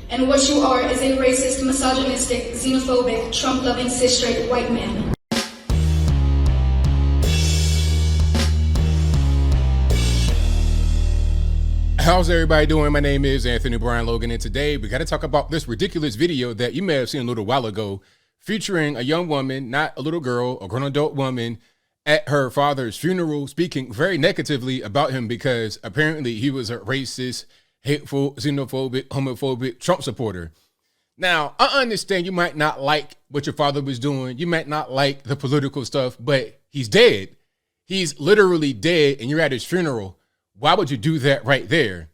And what you are is a racist, misogynistic, xenophobic, Trump-loving, cis-straight white man. How's everybody doing? My name is Anthony Brian Logan, and today we got to talk about this ridiculous video that you may have seen a little while ago featuring a young woman, not a little girl, a grown adult woman, at her father's funeral speaking very negatively about him because apparently he was a racist, hateful, xenophobic, homophobic Trump supporter. Now, I understand you might not like what your father was doing. You might not like the political stuff, but he's dead. He's literally dead, and you're at his funeral. Why would you do that right there?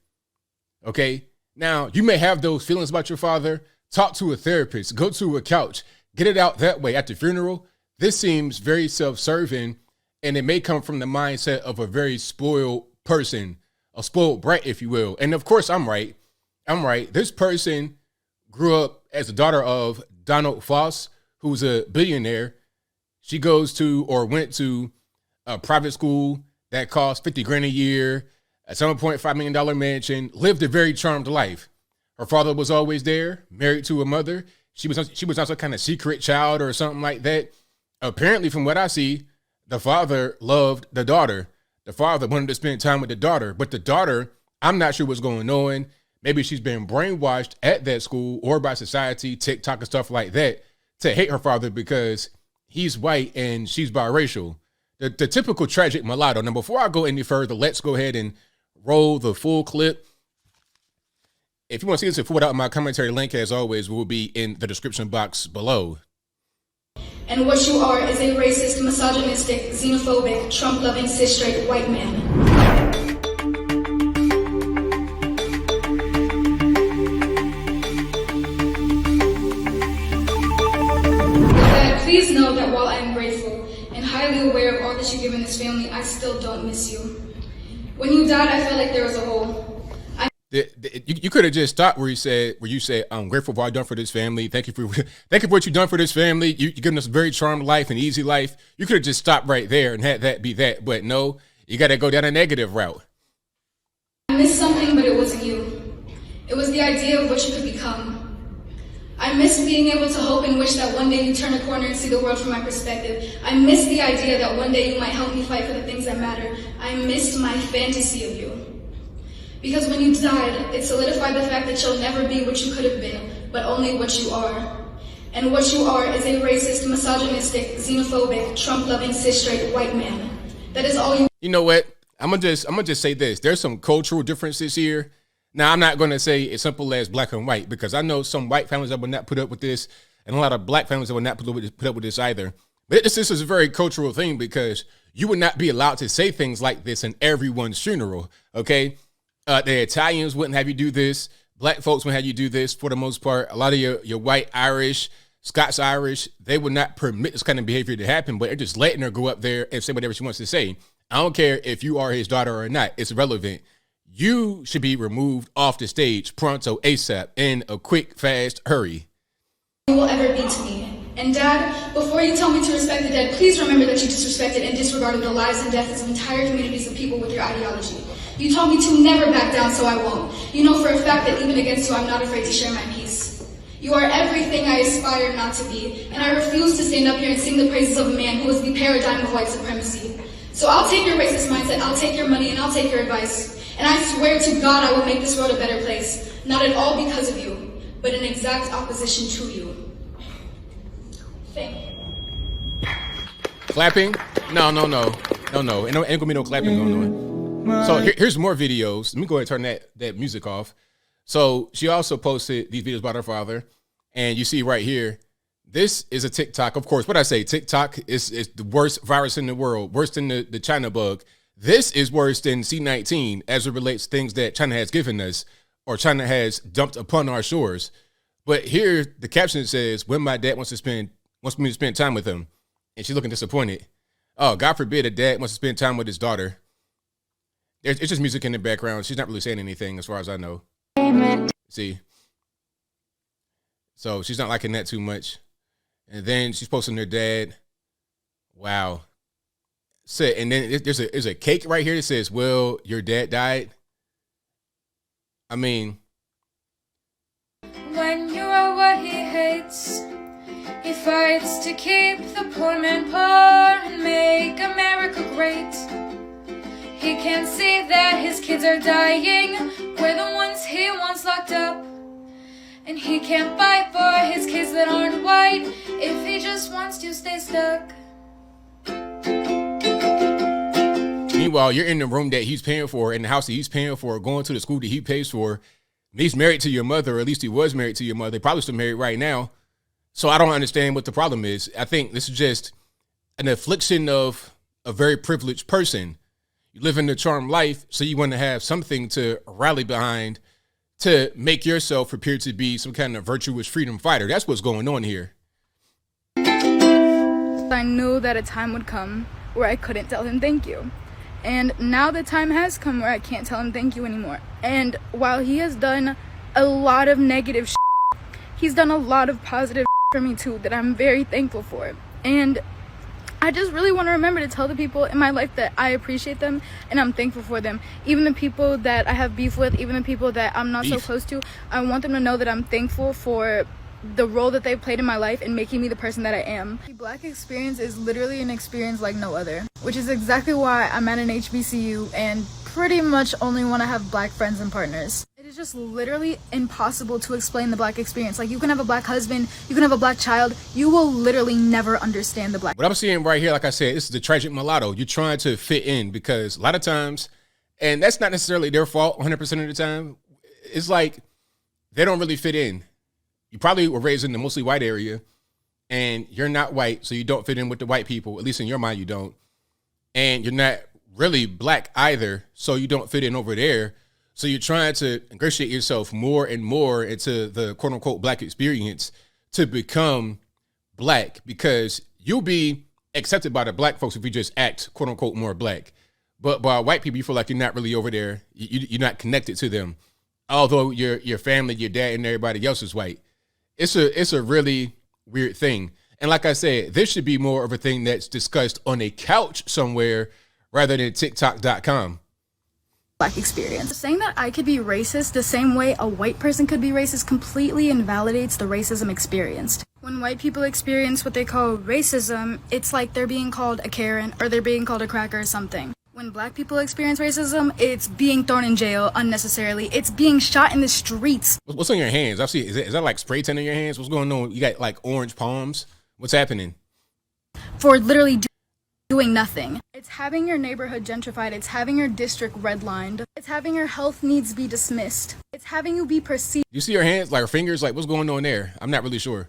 Okay. Now, you may have those feelings about your father. Talk to a therapist. Go to a couch. Get it out that way at the funeral. This seems very self-serving, and it may come from the mindset of a very spoiled person, a spoiled brat, if you will. And of course, I'm right. This person grew up as the daughter of Donald Foss, who's a billionaire. She goes to or went to a private school that cost $50 grand a year, a $7.5 million mansion, lived a very charmed life. Her father was always there, married to a mother. She was not some kind of secret child or something like that. Apparently, from what I see, the father loved the daughter. The father wanted to spend time with the daughter, but the daughter, I'm not sure what's going on. Maybe she's been brainwashed at that school or by society, TikTok and stuff like that, to hate her father because he's white and she's biracial. The typical tragic mulatto. Now, before I go any further, let's go ahead and roll the full clip. If you want to see this before without my commentary, link, as always, will be in the description box below. And what you are is a racist, misogynistic, xenophobic, Trump-loving, cis-straight white man. Please know that while I am grateful and highly aware of all that you give in this family, I still don't miss you. When you died, I felt like there was a hole. You could have just stopped where you say, I'm grateful for what I've done for this family. Thank you for what you've done for this family. You've given us a very charmed life and easy life. You could have just stopped right there and had that be that. But no, you got to go down a negative route. I missed something, but it wasn't you. It was the idea of what you could become. I miss being able to hope and wish that one day you turn a corner and see the world from my perspective. I miss the idea that one day you might help me fight for the things that matter. I missed my fantasy of you. Because when you died, it solidified the fact that you'll never be what you could have been, but only what you are. And what you are is a racist, misogynistic, xenophobic, Trump-loving, cis-straight white man. That is all you. You know what? I'm gonna just say this. There's some cultural differences here. Now, I'm not going to say as simple as black and white, because I know some white families that would not put up with this, and a lot of black families that would not put up with this either. But this is a very cultural thing, because you would not be allowed to say things like this in everyone's funeral, okay? The Italians wouldn't have you do this. Black folks wouldn't have you do this for the most part. A lot of your white Irish, Scots-Irish, they would not permit this kind of behavior to happen, but they're just letting her go up there and say whatever she wants to say. I don't care if you are his daughter or not. It's irrelevant. You should be removed off the stage pronto, ASAP, in a quick, fast hurry. You will ever be to me. And Dad, before you tell me to respect the dead, please remember that you disrespected and disregarded the lives and deaths of entire communities of people with your ideology. You told me to never back down, so I won't. You know for a fact that even against you, I'm not afraid to share my peace. You are everything I aspire not to be, and I refuse to stand up here and sing the praises of a man who is the paradigm of white supremacy. So I'll take your racist mindset, I'll take your money, and I'll take your advice. And I swear to God I will make this world a better place. Not at all because of you, but in exact opposition to you. Thank you. Clapping? No. Ain't gonna be no clapping going on. So here's more videos. Let me go ahead and turn that music off. So she also posted these videos about her father. And you see right here, this is a TikTok. Of course, what I say, TikTok is the worst virus in the world, worse than the China bug. This is worse than C-19 as it relates to things that China has given us or China has dumped upon our shores. But here, the caption says, when my dad wants me to spend time with him. And she's looking disappointed. Oh, God forbid a dad wants to spend time with his daughter. It's just music in the background. She's not really saying anything as far as I know. See? So she's not liking that too much. And then she's posting her dad. Wow. So, and then there's a cake right here that says, well, your dad died. I mean, and you are what he hates. He fights to keep the poor man poor and make America great. He can't see that his kids are dying, we're the ones he wants locked up. And he can't fight for his kids that aren't white if he just wants to stay stuck. Meanwhile, you're in the room that he's paying for, in the house that he's paying for, going to the school that he pays for. He's married to your mother, or at least he was married to your mother. They're probably still married right now. So I don't understand what the problem is. I think this is just an affliction of a very privileged person. You live in a charmed life, so you want to have something to rally behind to make yourself appear to be some kind of virtuous freedom fighter. That's what's going on here. I knew that a time would come where I couldn't tell him thank you. And now the time has come where I can't tell him thank you anymore. And while he has done a lot of negative shit, he's done a lot of positive shit for me too that I'm very thankful for. And I just really want to remember to tell the people in my life that I appreciate them and I'm thankful for them. Even the people that I have beef with, even the people that I'm not so close to, I want them to know that I'm thankful for the role that they've played in my life and making me the person that I am. The Black experience is literally an experience like no other, which is exactly why I'm at an HBCU and pretty much only want to have Black friends and partners. It is just literally impossible to explain the Black experience. Like, you can have a Black husband, you can have a Black child, you will literally never understand the Black. What I'm seeing right here, like I said, this is the tragic mulatto. You're trying to fit in because a lot of times, and that's not necessarily their fault 100% of the time, it's like they don't really fit in. You probably were raised in the mostly white area and you're not white, so you don't fit in with the white people. At least in your mind, you don't. And you're not really Black either, so you don't fit in over there. So you're trying to ingratiate yourself more and more into the quote unquote Black experience to become Black, because you'll be accepted by the Black folks if you just act quote unquote more Black. But by white people, you feel like you're not really over there. You're not connected to them. Although your family, your dad and everybody else is white. It's a really weird thing. And like I said, this should be more of a thing that's discussed on a couch somewhere rather than TikTok.com. Black experience. Saying that I could be racist the same way a white person could be racist completely invalidates the racism experienced. When white people experience what they call racism, it's like they're being called a Karen or they're being called a cracker or something. When Black people experience racism, it's being thrown in jail unnecessarily. It's being shot in the streets. What's on your hands? I see. Is that like spray tan in your hands? What's going on? You got like orange palms? What's happening? For literally doing nothing. It's having your neighborhood gentrified. It's having your district redlined. It's having your health needs be dismissed. It's having you be perceived. You see your hands, like your fingers? Like, what's going on there? I'm not really sure.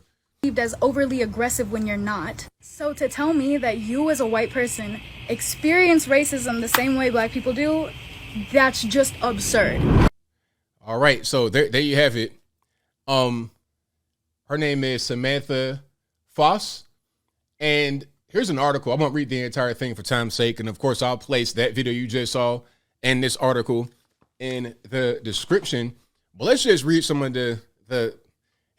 As overly aggressive when you're not. So to tell me that you as a white person experience racism the same way Black people do, that's just absurd. All right, so there you have it. Her name is Samantha Foss, and here's an article. I won't read the entire thing for time's sake, and of course I'll place that video you just saw and this article in the description. But let's just read some of the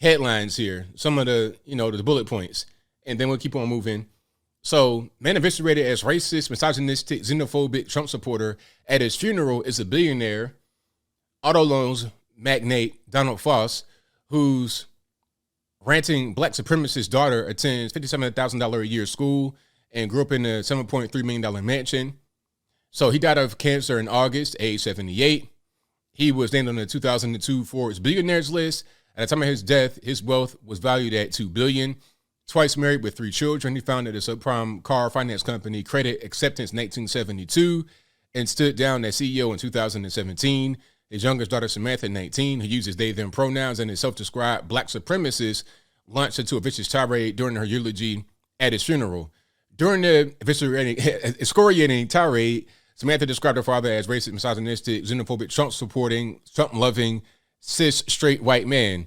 headlines here, some of the the bullet points, and then we'll keep on moving. So, man eviscerated as racist, misogynistic, xenophobic Trump supporter at his funeral is a billionaire auto loans magnate Donald Foss, whose ranting Black supremacist daughter attends $57,000 a year school and grew up in a $7.3 million mansion. So he died of cancer in August, age 78. He was named on the 2002 Forbes billionaires list. At the time of his death, his wealth was valued at $2 billion. Twice married with 3 children, he founded a subprime car finance company, Credit Acceptance, in 1972, and stood down as CEO in 2017. His youngest daughter, Samantha, 19, who uses they, them pronouns, and is self-described Black supremacist, launched into a vicious tirade during her eulogy at his funeral. During the excoriating tirade, Samantha described her father as racist, misogynistic, xenophobic, Trump-supporting, Trump-loving, cis, straight white man.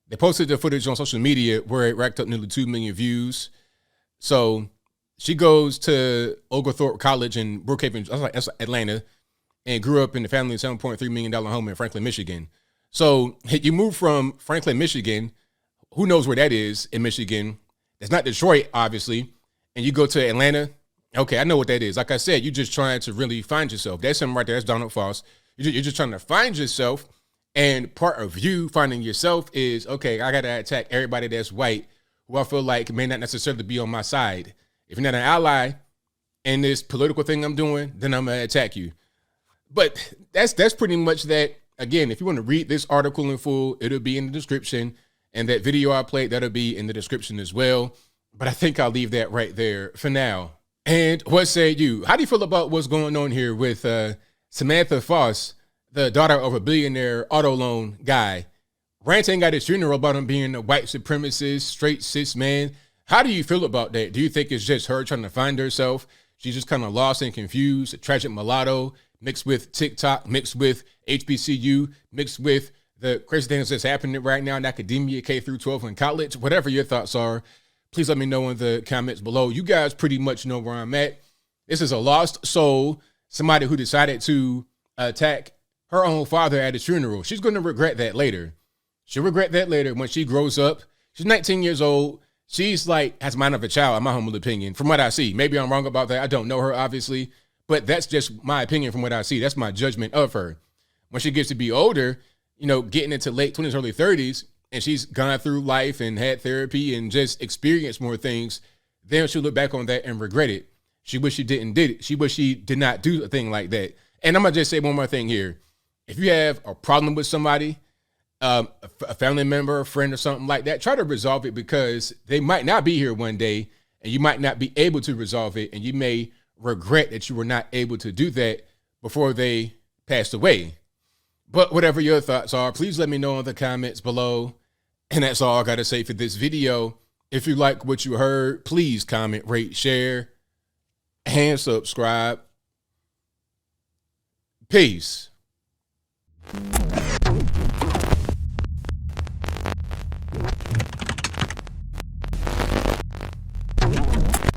They posted the footage on social media where it racked up nearly 2 million views. So she goes to Oglethorpe College in Brookhaven, that's Atlanta, and grew up in the family's $7.3 million home in Franklin, Michigan. So you move from Franklin, Michigan, who knows where that is in Michigan? That's not Detroit, obviously. And you go to Atlanta. Okay, I know what that is. Like I said, you're just trying to really find yourself. That's him right there. That's Donald Foss. You're just trying to find yourself. And part of you finding yourself is, okay, I got to attack everybody that's white who I feel like may not necessarily be on my side. If you're not an ally in this political thing I'm doing, then I'm going to attack you. But that's pretty much that. Again, if you want to read this article in full, it'll be in the description. And that video I played, that'll be in the description as well. But I think I'll leave that right there for now. And what say you? How do you feel about what's going on here with Samantha Foss, the daughter of a billionaire auto loan guy, ranting at his funeral about him being a white supremacist, straight cis man? How do you feel about that? Do you think it's just her trying to find herself? She's just kind of lost and confused, a tragic mulatto, mixed with TikTok, mixed with HBCU, mixed with the crazy things that's happening right now in academia, K through 12 and college. Whatever your thoughts are, please let me know in the comments below. You guys pretty much know where I'm at. This is a lost soul, somebody who decided to attack her own father at his funeral. She's going to regret that later. She'll regret that later when she grows up. She's 19 years old. She's like, has mind of a child, in my humble opinion, from what I see. Maybe I'm wrong about that. I don't know her, obviously. But that's just my opinion from what I see. That's my judgment of her. When she gets to be older, you know, getting into late 20s, early 30s, and she's gone through life and had therapy and just experienced more things, then she'll look back on that and regret it. She wish she did it. She wish she did not do a thing like that. And I'm going to just say one more thing here. If you have a problem with somebody, a family member, a friend or something like that, try to resolve it, because they might not be here one day and you might not be able to resolve it. And you may regret that you were not able to do that before they passed away. But whatever your thoughts are, please let me know in the comments below. And that's all I got to say for this video. If you like what you heard, please comment, rate, share, and subscribe. Peace.